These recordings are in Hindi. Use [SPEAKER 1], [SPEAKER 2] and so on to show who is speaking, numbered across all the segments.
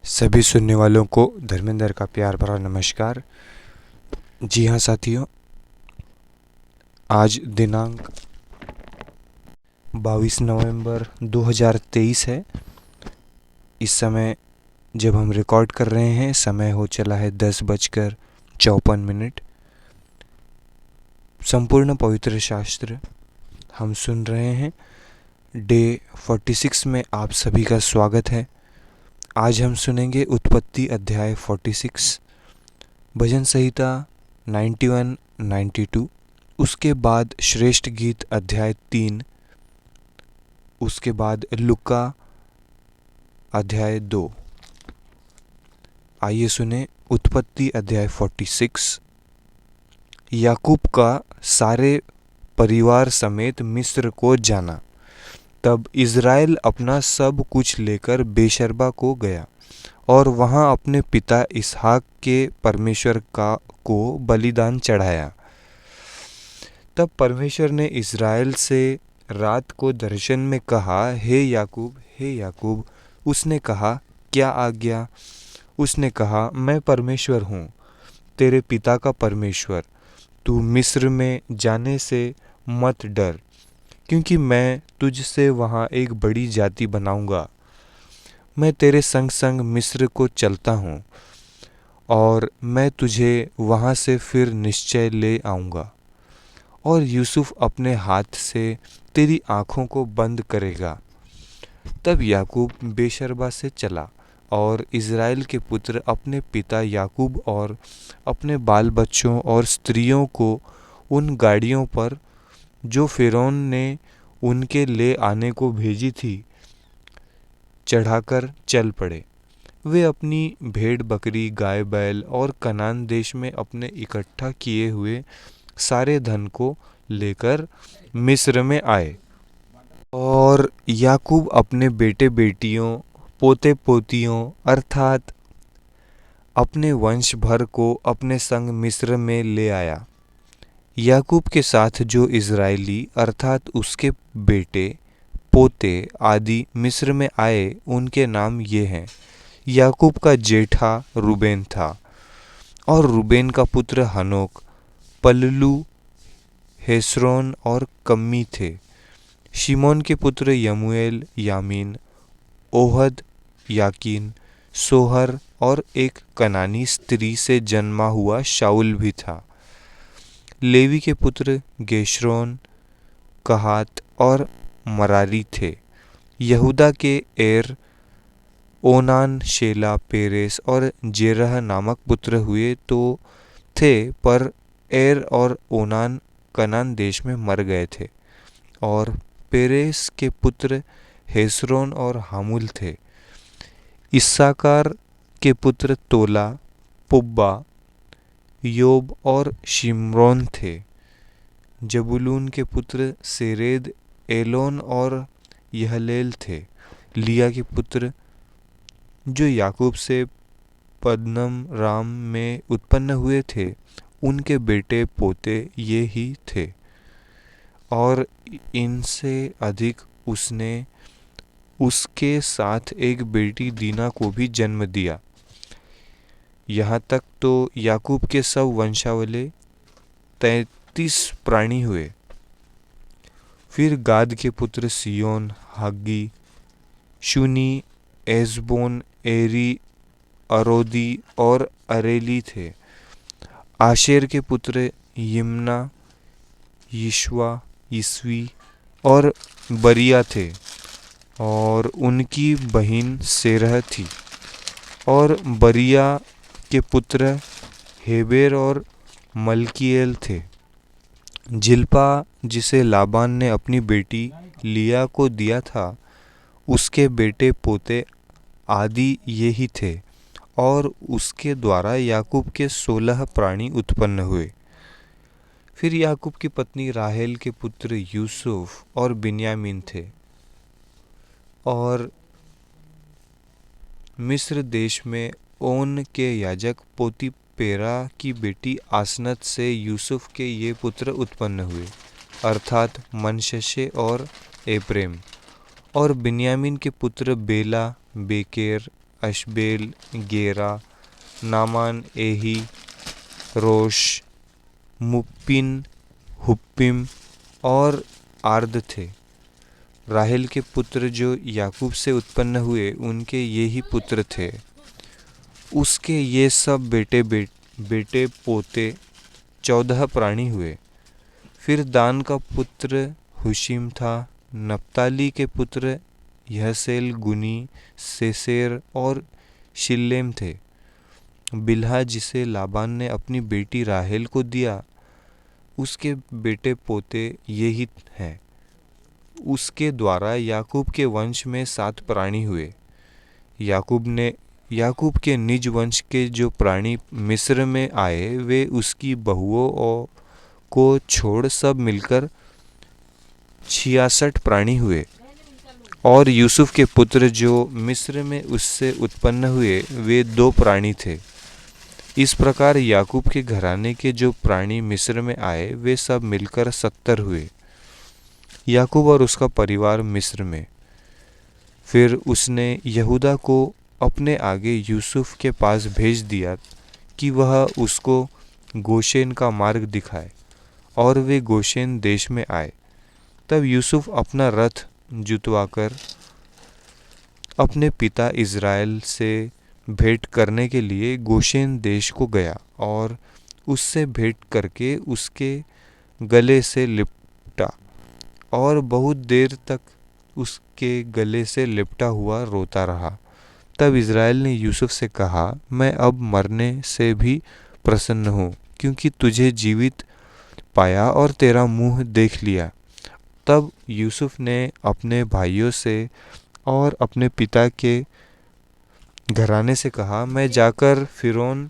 [SPEAKER 1] सभी सुनने वालों को धर्मेंद्र का प्यार भरा नमस्कार। जी हाँ साथियों, आज दिनांक 22 नवंबर 2023 है। इस समय जब हम रिकॉर्ड कर रहे हैं, समय हो चला है 10:54। संपूर्ण पवित्र शास्त्र हम सुन रहे हैं। डे 46 में आप सभी का स्वागत है। आज हम सुनेंगे उत्पत्ति अध्याय 46, भजन संहिता 91, 92, उसके बाद श्रेष्ठ गीत अध्याय 3, उसके बाद लुका अध्याय 2। आइए सुने उत्पत्ति अध्याय 46। याकूब का सारे परिवार समेत मिस्र को जाना। तब इज़राइल अपना सब कुछ लेकर बेशर्बा को गया और वहाँ अपने पिता इसहाक के परमेश्वर को बलिदान चढ़ाया। तब परमेश्वर ने इज़राइल से रात को दर्शन में कहा, हे याकूब, हे याकूब। उसने कहा, क्या आज्ञा? उसने कहा, मैं परमेश्वर हूँ, तेरे पिता का परमेश्वर। तू मिस्र में जाने से मत डर, क्योंकि मैं तुझसे वहाँ एक बड़ी जाति बनाऊंगा। मैं तेरे संग संग मिस्र को चलता हूँ और मैं तुझे वहाँ से फिर निश्चय ले आऊँगा। और यूसुफ अपने हाथ से तेरी आँखों को बंद करेगा। तब याकूब बेशर्बा से चला और इज़राइल के पुत्र अपने पिता याकूब और अपने बाल बच्चों और स्त्रियों को उन गाड़ियों पर जो फ़िरौन ने उनके ले आने को भेजी थी चढ़ाकर चल पड़े। वे अपनी भेड़ बकरी, गाय बैल और कनान देश में अपने इकट्ठा किए हुए सारे धन को लेकर मिस्र में आए। और याकूब अपने बेटे बेटियों, पोते पोतियों अर्थात अपने वंश भर को अपने संग मिस्र में ले आया। याकूब के साथ जो इज़राइली अर्थात उसके बेटे पोते आदि मिस्र में आए, उनके नाम ये हैं। याकूब का जेठा रूबेन था और रूबेन का पुत्र हनोक, पल्लू, हेस्रोन और कम्मी थे। शिमोन के पुत्र यमूएल, यामीन, ओहद, याकीन, सोहर और एक कनानी स्त्री से जन्मा हुआ शाऊल भी था। लेवी के पुत्र गेशरोन, कहात और मरारी थे। यहूदा के एर, ओनान, शेला, पेरेस और जेरह नामक पुत्र हुए तो थे, पर एर और ओनान कनान देश में मर गए थे। और पेरेस के पुत्र हेस्रोन और हामुल थे। इस्साकार के पुत्र तोला, पुब्बा, योब और शिम्रोन थे। जबूलून के पुत्र सेरेद, एलोन और यहलेल थे। लिया के पुत्र जो याकूब से पद्दनम राम में उत्पन्न हुए थे, उनके बेटे पोते ये ही थे। और इनसे अधिक उसने उसके साथ एक बेटी दीना को भी जन्म दिया। यहाँ तक तो याकूब के सब वंशावली 33 प्राणी हुए। फिर गाद के पुत्र सियोन, हाग्गी, शूनी, एजबोन, एरी, अरोदी और अरेली थे। आशेर के पुत्र यिम्ना, यिशवा, यिस्वी और बरिया थे और उनकी बहिन सेरह थी। और बरिया के पुत्र हेबेर और मल्कीएल थे। जिल्पा, जिसे लाबान ने अपनी बेटी लिया को दिया था, उसके बेटे पोते आदि ये ही थे। और उसके द्वारा याकूब के 16 प्राणी उत्पन्न हुए। फिर याकूब की पत्नी राहेल के पुत्र यूसुफ और बिन्यामीन थे। और मिस्र देश में ओन के याजक पोतीपेरा की बेटी आसनत से यूसुफ के ये पुत्र उत्पन्न हुए, अर्थात मनश्शे और एप्रेम। और बिन्यामीन के पुत्र बेला, बेकेर, अशबेल, गेरा, नामान, एही, रोश, मुप्पिन, हुप्पिम और आर्द थे। राहेल के पुत्र जो याकूब से उत्पन्न हुए उनके ये ही पुत्र थे। उसके ये सब बेटे पोते 14 प्राणी हुए। फिर दान का पुत्र हुशीम था। नप्ताली के पुत्र यहसेल, गुनी, सेसेर और शिल्लेम थे। बिल्हा जिसे लाबान ने अपनी बेटी राहेल को दिया, उसके बेटे पोते ये ही हैं। उसके द्वारा याकूब के वंश में 7 प्राणी हुए। याकूब के निज वंश के जो प्राणी मिस्र में आए वे उसकी बहुओं को छोड़ सब मिलकर 66 प्राणी हुए। और यूसुफ के पुत्र जो मिस्र में उससे उत्पन्न हुए वे 2 प्राणी थे। इस प्रकार याकूब के घराने के जो प्राणी मिस्र में आए वे सब मिलकर 70 हुए। याकूब और उसका परिवार मिस्र में। फिर उसने यहूदा को अपने आगे यूसुफ के पास भेज दिया कि वह उसको गोशेन का मार्ग दिखाए, और वे गोशेन देश में आए। तब यूसुफ अपना रथ जुतवाकर अपने पिता इज़राइल से भेंट करने के लिए गोशेन देश को गया और उससे भेंट करके उसके गले से लिपटा और बहुत देर तक उसके गले से लिपटा हुआ रोता रहा। तब इज़राइल ने यूसुफ से कहा, मैं अब मरने से भी प्रसन्न हूँ, क्योंकि तुझे जीवित पाया और तेरा मुंह देख लिया। तब यूसुफ ने अपने भाइयों से और अपने पिता के घराने से कहा, मैं जाकर फ़िरौन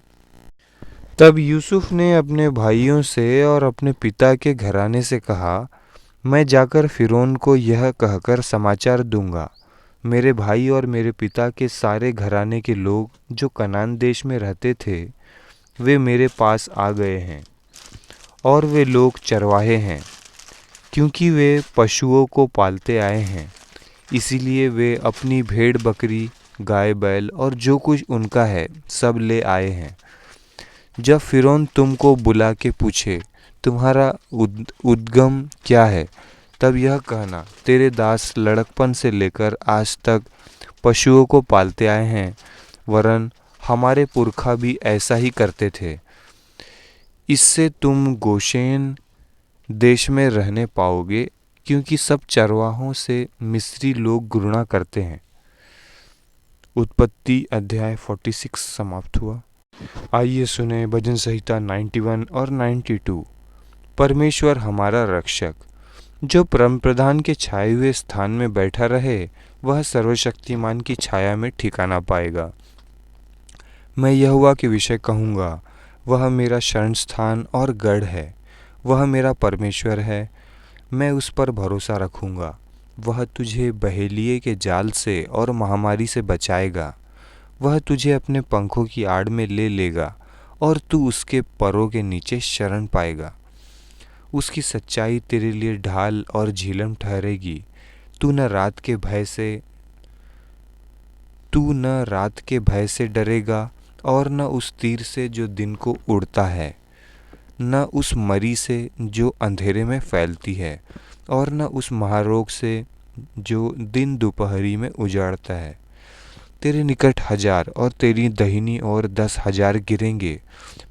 [SPEAKER 1] तब यूसुफ ने अपने भाइयों से और अपने पिता के घराने से कहा, मैं जाकर फ़िरौन को यह कहकर समाचार दूंगा, मेरे भाई और मेरे पिता के सारे घराने के लोग जो कनान देश में रहते थे वे मेरे पास आ गए हैं, और वे लोग चरवाहे हैं, क्योंकि वे पशुओं को पालते आए हैं। इसीलिए वे अपनी भेड़ बकरी, गाय बैल और जो कुछ उनका है सब ले आए हैं। जब फ़िरौन तुमको बुला के पूछे, तुम्हारा उद्गम क्या है, तब यह कहना, तेरे दास लड़कपन से लेकर आज तक पशुओं को पालते आए हैं, वरन हमारे पुरखा भी ऐसा ही करते थे। इससे तुम गोशेन देश में रहने पाओगे, क्योंकि सब चरवाहों से मिस्री लोग घृणा करते हैं। उत्पत्ति अध्याय 46 समाप्त हुआ। आइए सुने भजन संहिता 91 और 92। परमेश्वर हमारा रक्षक। जो परम प्रधान के छाए हुए स्थान में बैठा रहे, वह सर्वशक्तिमान की छाया में ठिकाना पाएगा। मैं यहोवा के विषय कहूँगा, वह मेरा शरण स्थान और गढ़ है। वह मेरा परमेश्वर है, मैं उस पर भरोसा रखूँगा। वह तुझे बहेलिये के जाल से और महामारी से बचाएगा। वह तुझे अपने पंखों की आड़ में ले लेगा, और तू उसके परों के नीचे शरण पाएगा। उसकी सच्चाई तेरे लिए ढाल और झिलम ठहरेगी। तू न रात के भय से डरेगा, और न उस तीर से जो दिन को उड़ता है, न उस मरी से जो अंधेरे में फैलती है, और न उस महारोग से जो दिन दोपहरी में उजाड़ता है। तेरे निकट 1000 और तेरी दाहिनी ओर 10,000 गिरेंगे,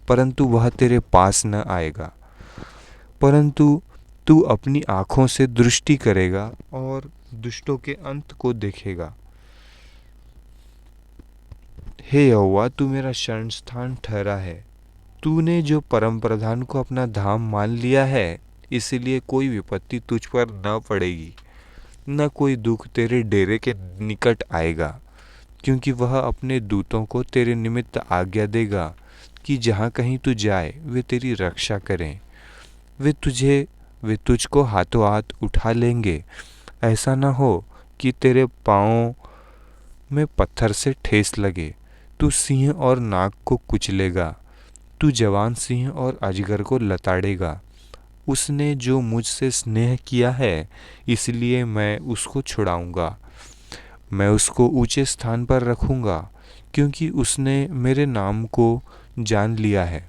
[SPEAKER 1] परंतु वह तेरे पास न आएगा। परंतु तू अपनी आँखों से दृष्टि करेगा और दुष्टों के अंत को देखेगा। हे यहोवा, तू मेरा शरण स्थान ठहरा है। तूने जो परम प्रधान को अपना धाम मान लिया है, इसलिए कोई विपत्ति तुझ पर न पड़ेगी, न कोई दुख तेरे डेरे के निकट आएगा, क्योंकि वह अपने दूतों को तेरे निमित्त आज्ञा देगा कि जहाँ कहीं तू जाए वे तेरी रक्षा करें। वे तुझको हाथों हाथ उठा लेंगे। ऐसा न हो कि तेरे पाँवों में पत्थर से ठेस लगे। तू सिंह और नाग को कुचलेगा। तू जवान सिंह और अजगर को लताड़ेगा। उसने जो मुझसे स्नेह किया है, इसलिए मैं उसको छुड़ाऊंगा। मैं उसको ऊंचे स्थान पर रखूंगा, क्योंकि उसने मेरे नाम को जान लिया है।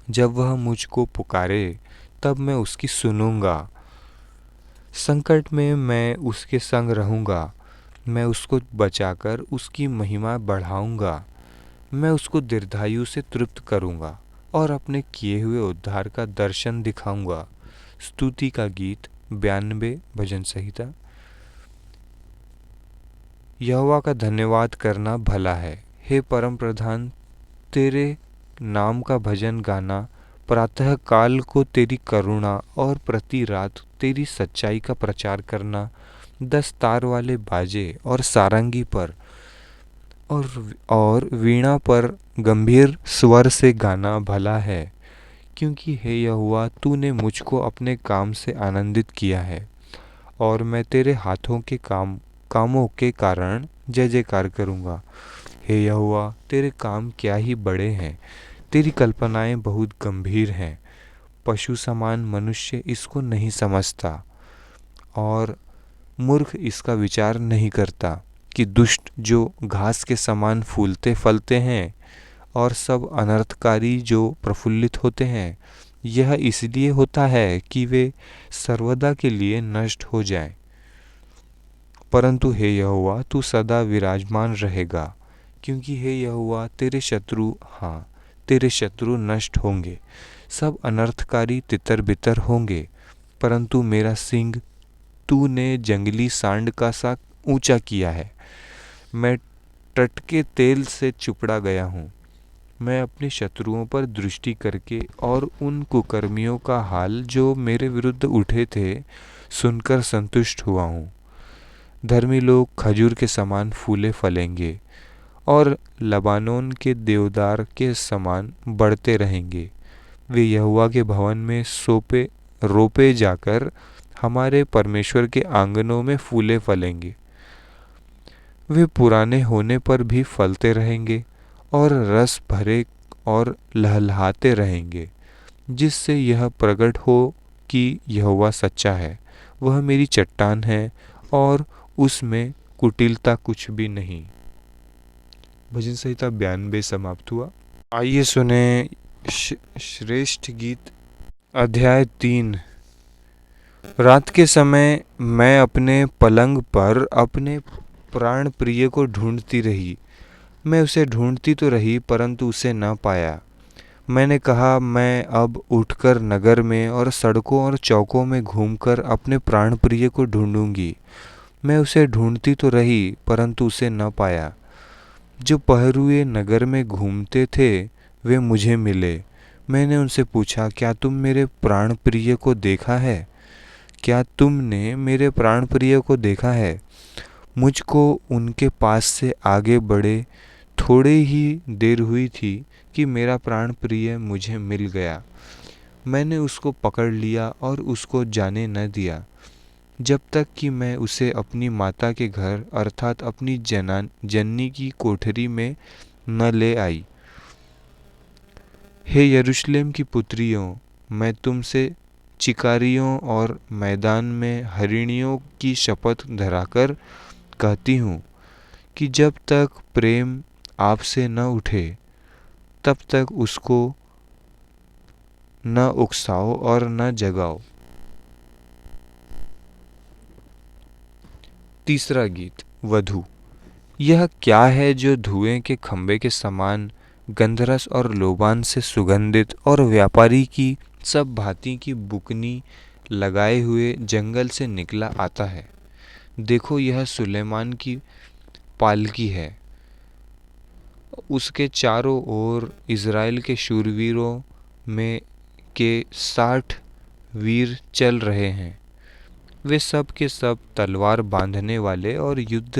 [SPEAKER 1] जब वह मुझको पुकारे तब मैं उसकी सुनूंगा। संकट में मैं उसके संग रहूंगा। मैं उसको बचाकर उसकी महिमा बढ़ाऊंगा। मैं उसको दीर्घायु से तृप्त करूंगा और अपने किए हुए उद्धार का दर्शन दिखाऊंगा। स्तुति का गीत 92 भजन संहिता। यहोवा का धन्यवाद करना भला है। हे परम प्रधान, तेरे नाम का भजन गाना, प्रातः काल को तेरी करुणा और प्रति रात तेरी सच्चाई का प्रचार करना, 10 तार वाले बाजे और सारंगी पर और वीणा पर गंभीर स्वर से गाना भला है। क्योंकि हे यहोवा, तूने मुझको अपने काम से आनंदित किया है और मैं तेरे हाथों के कामों के कारण जय जयकार करूँगा। हे यहोवा, तेरे काम क्या ही बड़े हैं, तेरी कल्पनाएं बहुत गंभीर हैं। पशु समान मनुष्य इसको नहीं समझता और मूर्ख इसका विचार नहीं करता कि दुष्ट जो घास के समान फूलते फलते हैं और सब अनर्थकारी जो प्रफुल्लित होते हैं, यह इसलिए होता है कि वे सर्वदा के लिए नष्ट हो जाएं। परंतु हे यहोवा, तू सदा विराजमान रहेगा। क्योंकि हे यहोवा, तेरे शत्रु नष्ट होंगे, सब अनर्थकारी तितर बितर होंगे। परंतु मेरा सिंग तूने जंगली सांड का सा ऊंचा किया है। मैं टटके तेल से चुपड़ा गया हूँ। मैं अपने शत्रुओं पर दृष्टि करके और उन कुकर्मियों का हाल जो मेरे विरुद्ध उठे थे सुनकर संतुष्ट हुआ हूँ। धर्मी लोग खजूर के समान फूले फलेंगे और लबानोन के देवदार के समान बढ़ते रहेंगे। वे यहोवा के भवन में रोपे जाकर हमारे परमेश्वर के आंगनों में फूले फलेंगे। वे पुराने होने पर भी फलते रहेंगे और रस भरे और लहलहाते रहेंगे, जिससे यह प्रकट हो कि यहोवा सच्चा है। वह मेरी चट्टान है और उसमें कुटिलता कुछ भी नहीं। भजन संहिता 92 समाप्त हुआ। आइए सुने श्रेष्ठ गीत अध्याय 3। रात के समय मैं अपने पलंग पर अपने प्राण प्रिय को ढूंढती रही। मैं उसे ढूंढती तो रही परंतु उसे न पाया। मैंने कहा, मैं अब उठकर नगर में और सड़कों और चौकों में घूमकर अपने प्राण प्रिय को ढूंढूंगी। मैं उसे ढूंढती तो रही परंतु उसे न पाया। जो पहरुए नगर में घूमते थे वे मुझे मिले। मैंने उनसे पूछा, क्या तुम मेरे प्राण प्रिय को देखा है? क्या तुमने मेरे प्राण प्रिय को देखा है? मुझको उनके पास से आगे बढ़े थोड़े ही देर हुई थी कि मेरा प्राण प्रिय मुझे मिल गया। मैंने उसको पकड़ लिया और उसको जाने न दिया जब तक कि मैं उसे अपनी माता के घर अर्थात अपनी जननी की कोठरी में न ले आई। हे यरूशलेम की पुत्रियों, मैं तुमसे चिकारियों और मैदान में हरिणियों की शपथ धराकर कहती हूँ कि जब तक प्रेम आपसे न उठे तब तक उसको न उकसाओ और न जगाओ। तीसरा गीत वधू। यह क्या है जो धुएं के खंबे के समान गंधरस और लोबान से सुगंधित और व्यापारी की सब भांति की बुकनी लगाए हुए जंगल से निकला आता है? देखो, यह सुलेमान की पालकी है। उसके चारों ओर इज़राइल के शूरवीरों में के 60 वीर चल रहे हैं। वे सब के सब तलवार बांधने वाले और युद्ध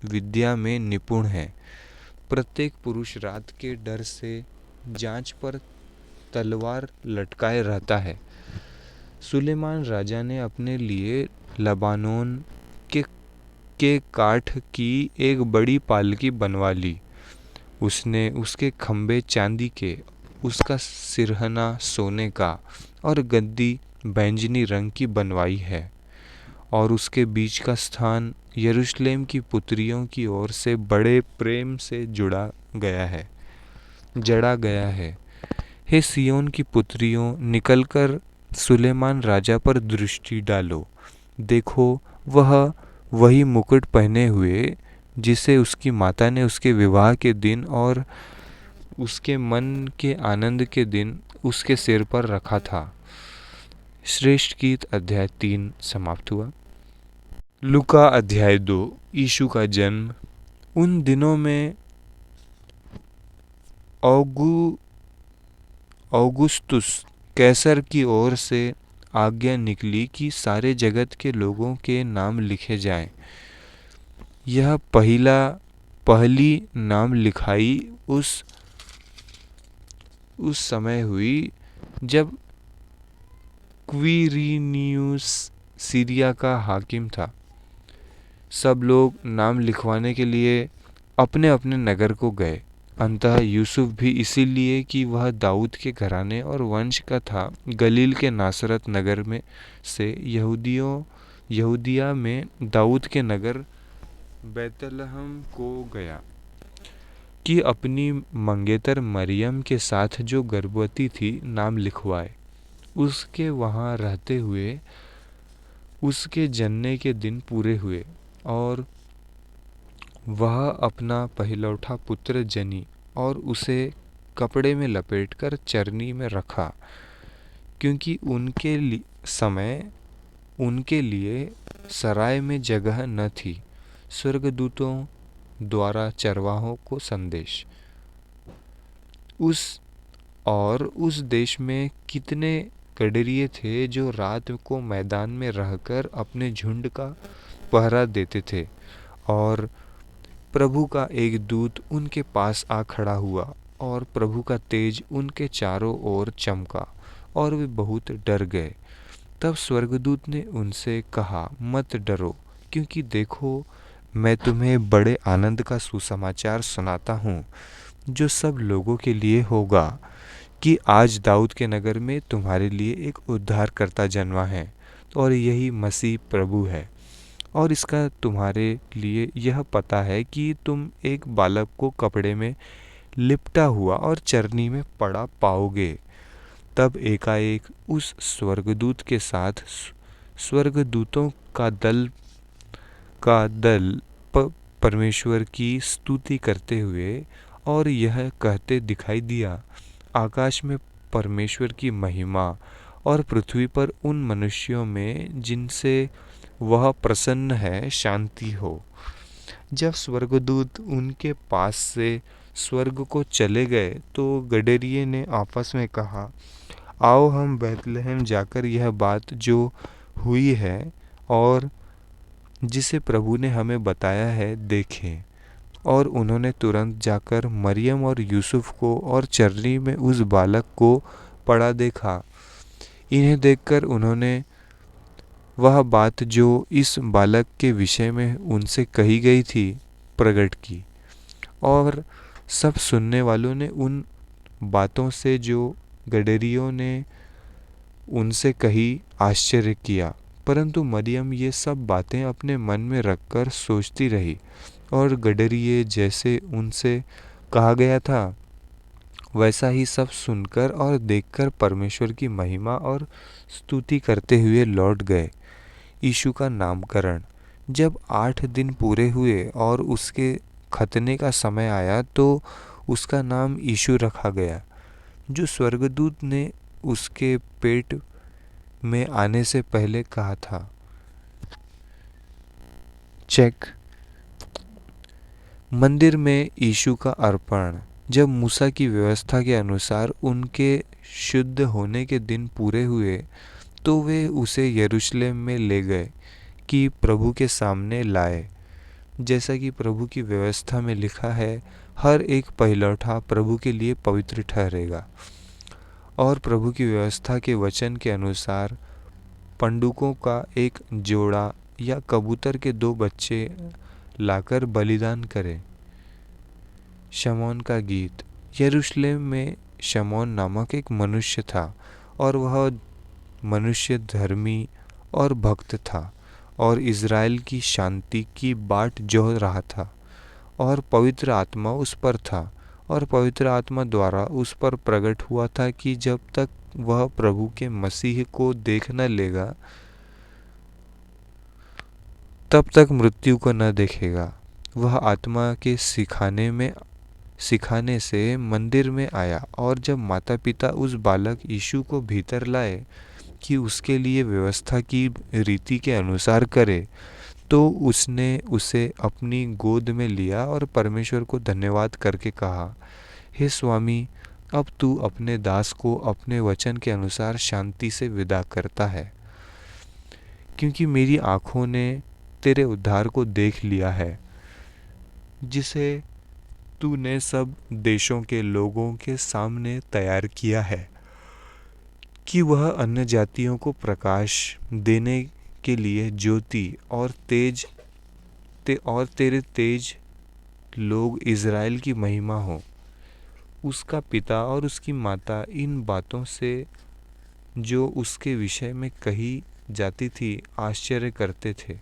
[SPEAKER 1] विद्या में निपुण हैं। प्रत्येक पुरुष रात के डर से जांच पर तलवार लटकाए रहता है। सुलेमान राजा ने अपने लिए लबानोन के काठ की एक बड़ी पालकी बनवा ली। उसने उसके खंभे चांदी के, उसका सिरहना सोने का और गद्दी बैंजनी रंग की बनवाई है। और उसके बीच का स्थान यरूशलेम की पुत्रियों की ओर से बड़े प्रेम से जड़ा गया है। हे सियोन की पुत्रियों, निकलकर सुलेमान राजा पर दृष्टि डालो। देखो, वह वही मुकुट पहने हुए जिसे उसकी माता ने उसके विवाह के दिन और उसके मन के आनंद के दिन उसके सिर पर रखा था। श्रेष्ठ गीत अध्याय 3 समाप्त हुआ। लूका अध्याय 2। यीशु का जन्म। उन दिनों में औगुस्तुस कैसर की ओर से आज्ञा निकली कि सारे जगत के लोगों के नाम लिखे जाएं। यह पहली नाम लिखाई उस समय हुई जब क्विरिनियुस सीरिया का हाकिम था। सब लोग नाम लिखवाने के लिए अपने अपने नगर को गए। अतः यूसुफ भी, इसीलिए कि वह दाऊद के घराने और वंश का था, गलील के नासरत नगर में से यहूदिया में दाऊद के नगर बैतलहम को गया कि अपनी मंगेतर मरियम के साथ जो गर्भवती थी नाम लिखवाए। उसके वहाँ रहते हुए उसके जनने के दिन पूरे हुए और वह अपना पहलौठा पुत्र जनी और उसे कपड़े में लपेटकर चरनी में रखा, क्योंकि उनके लिए सराय में जगह न थी। स्वर्गदूतों द्वारा चरवाहों को संदेश। उस देश में कितने गडरिये थे जो रात को मैदान में रहकर अपने झुंड का पहरा देते थे, और प्रभु का एक दूत उनके पास आ खड़ा हुआ और प्रभु का तेज उनके चारों ओर चमका और वे बहुत डर गए। तब स्वर्गदूत ने उनसे कहा, मत डरो, क्योंकि देखो, मैं तुम्हें बड़े आनंद का सुसमाचार सुनाता हूँ जो सब लोगों के लिए होगा, कि आज दाऊद के नगर में तुम्हारे लिए एक उद्धारकर्ता जन्मा है, और यही मसीह प्रभु है। और इसका तुम्हारे लिए यह पता है कि तुम एक बालक को कपड़े में लिपटा हुआ और चरनी में पड़ा पाओगे। तब एकाएक उस स्वर्गदूत के साथ स्वर्गदूतों का दल परमेश्वर की स्तुति करते हुए और यह कहते दिखाई दिया, आकाश में परमेश्वर की महिमा और पृथ्वी पर उन मनुष्यों में जिनसे वह प्रसन्न है शांति हो। जब स्वर्गदूत उनके पास से स्वर्ग को चले गए तो गडरिये ने आपस में कहा, आओ हम बैतलहम जाकर यह बात जो हुई है और जिसे प्रभु ने हमें बताया है देखें। और उन्होंने तुरंत जाकर मरियम और यूसुफ को और चरनी में उस बालक को पड़ा देखा। इन्हें देखकर उन्होंने वह बात जो इस बालक के विषय में उनसे कही गई थी प्रकट की, और सब सुनने वालों ने उन बातों से जो गडरियों ने उनसे कही आश्चर्य किया। परंतु मरियम ये सब बातें अपने मन में रखकर सोचती रही, और गडरिये जैसे उनसे कहा गया था वैसा ही सब सुनकर और देखकर परमेश्वर की महिमा और स्तुति करते हुए लौट गए। यीशु का नामकरण। जब 8 दिन पूरे हुए और उसके खतने का समय आया तो उसका नाम यीशु रखा गया, जो स्वर्गदूत ने उसके पेट में आने से पहले कहा था। चेक। मंदिर में यीशु का अर्पण। जब मूसा की व्यवस्था के अनुसार उनके शुद्ध होने के दिन पूरे हुए तो वे उसे यरूशलेम में ले गए कि प्रभु के सामने लाए। जैसा कि प्रभु की व्यवस्था में लिखा है, हर एक पहिलौठा प्रभु के लिए पवित्र ठहरेगा। और प्रभु की व्यवस्था के वचन के अनुसार पंडुकों का एक जोड़ा या कबूतर के 2 बच्चे लाकर बलिदान करें। शमौन का गीत। यरूशलेम में शमौन नामक एक मनुष्य था, और वह मनुष्य धर्मी और भक्त था, और इज़राइल की शांति की बाट जोह रहा था। और पवित्र आत्मा उस पर था, और पवित्र आत्मा द्वारा उस पर प्रकट हुआ था कि जब तक वह प्रभु के मसीह को देख न लेगा तब तक मृत्यु को न देखेगा। वह आत्मा के सिखाने से मंदिर में आया, और जब माता पिता उस बालक यीशु को भीतर लाए कि उसके लिए व्यवस्था की रीति के अनुसार करे, तो उसने उसे अपनी गोद में लिया और परमेश्वर को धन्यवाद करके कहा, हे स्वामी, अब तू अपने दास को अपने वचन के अनुसार शांति से विदा करता है, क्योंकि मेरी आँखों ने तेरे उद्धार को देख लिया है, जिसे तूने सब देशों के लोगों के सामने तैयार किया है, कि वह अन्य जातियों को प्रकाश देने के लिए ज्योति और तेरे तेज लोग इज़राइल की महिमा हो। उसका पिता और उसकी माता इन बातों से जो उसके विषय में कही जाती थी आश्चर्य करते थे।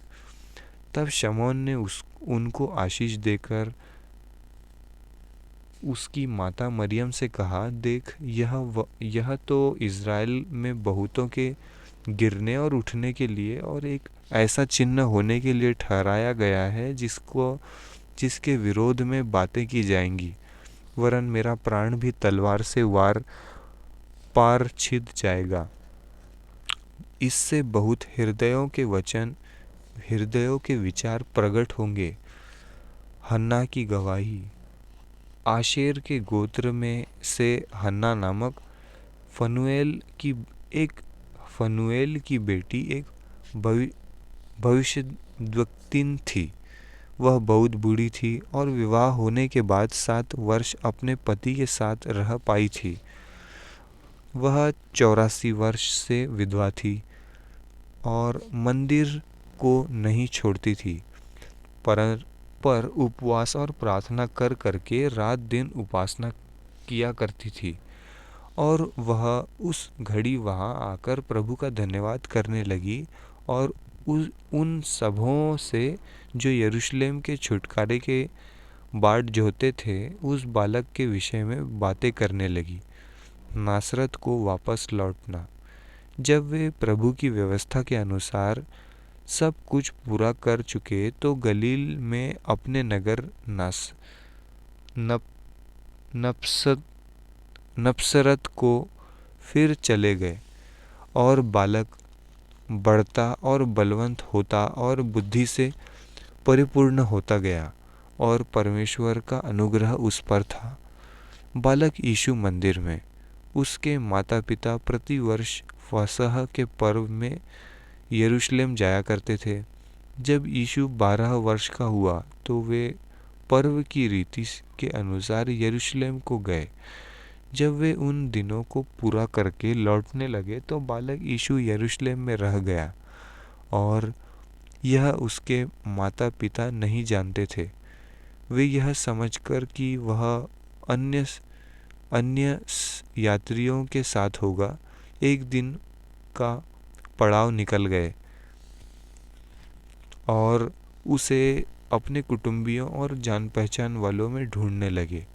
[SPEAKER 1] तब शमौन ने उनको आशीष देकर उसकी माता मरियम से कहा, देख, यह तो इज़राइल में बहुतों के गिरने और उठने के लिए और एक ऐसा चिन्ह होने के लिए ठहराया गया है जिसके विरोध में बातें की जाएंगी, वरन मेरा प्राण भी तलवार से पार छिद जाएगा। इससे बहुत हृदयों के विचार प्रकट होंगे। हन्ना की गवाही। आशेर के गोत्र में से हन्ना नामक फनुएल की बेटी एक भविष्यद्वक्तिन थी। वह बहुत बूढ़ी थी और विवाह होने के बाद 7 वर्ष अपने पति के साथ रह पाई थी। वह 84 वर्ष से विधवा थी और मंदिर को नहीं छोड़ती थी, पर उपवास और प्रार्थना कर करके रात दिन उपासना किया करती थी। और वह उस घड़ी वहाँ आकर प्रभु का धन्यवाद करने लगी और उन सबों से जो यरूशलेम के छुटकारे के बाट जोहते थे उस बालक के विषय में बातें करने लगी। नासरत को वापस लौटना। जब वे प्रभु की व्यवस्था के अनुसार सब कुछ पूरा कर चुके तो गलील में अपने नगर नपसरत को फिर चले गए। और बालक बढ़ता और बलवंत होता और बुद्धि से परिपूर्ण होता गया और परमेश्वर का अनुग्रह उस पर था। बालक यीशु मंदिर में। उसके माता पिता प्रतिवर्ष फसह के पर्व में यरूशलेम जाया करते थे। जब यीशु 12 वर्ष का हुआ तो वे पर्व की रीति के अनुसार यरूशलेम को गए। जब वे उन दिनों को पूरा करके लौटने लगे तो बालक यीशु यरूशलेम में रह गया और यह उसके माता पिता नहीं जानते थे। वे यह समझकर कि वह अन्य यात्रियों के साथ होगा, एक दिन का पड़ाव निकल गए और उसे अपने कुटुंबियों और जान पहचान वालों में ढूंढने लगे।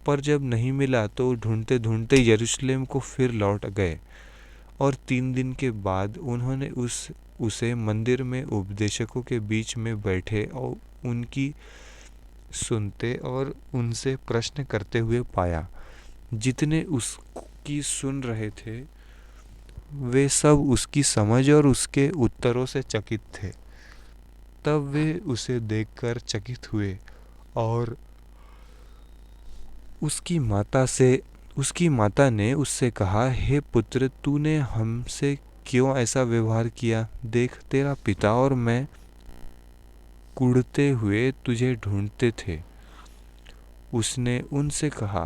[SPEAKER 1] पर जब नहीं मिला तो ढूंढते ढूंढते यरूशलेम को फिर लौट गए और 3 दिन के बाद उन्होंने उसे मंदिर में उपदेशकों के बीच में बैठे और उनकी सुनते और उनसे प्रश्न करते हुए पाया। जितने उसकी सुन रहे थे वे सब उसकी समझ और उसके उत्तरों से चकित थे। तब वे उसे देखकर चकित हुए और उसकी माता ने उससे कहा, हे पुत्र, तूने हमसे क्यों ऐसा व्यवहार किया? देख, तेरा पिता और मैं कुढ़ते हुए तुझे ढूंढते थे। उसने उनसे कहा,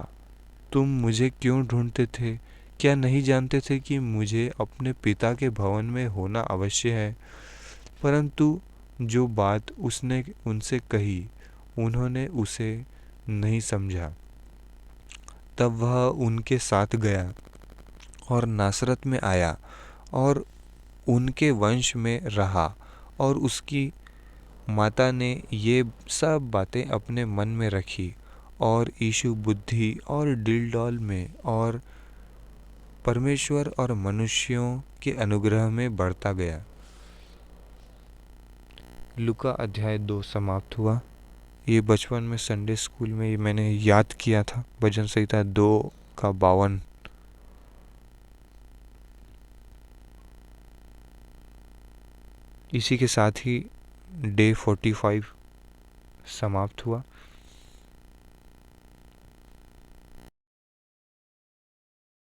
[SPEAKER 1] तुम मुझे क्यों ढूंढते थे? क्या नहीं जानते थे कि मुझे अपने पिता के भवन में होना अवश्य है? परंतु जो बात उसने उनसे कही उन्होंने उसे नहीं समझा। तब वह उनके साथ गया और नासरत में आया और उनके वंश में रहा और उसकी माता ने ये सब बातें अपने मन में रखी और यीशु बुद्धि और डिलडॉल में और परमेश्वर और मनुष्यों के अनुग्रह में बढ़ता गया। लूका अध्याय 2 समाप्त हुआ। ये बचपन में संडे स्कूल में ये मैंने याद किया था, भजन संहिता 2 का 52। इसी के साथ ही डे 45 समाप्त हुआ।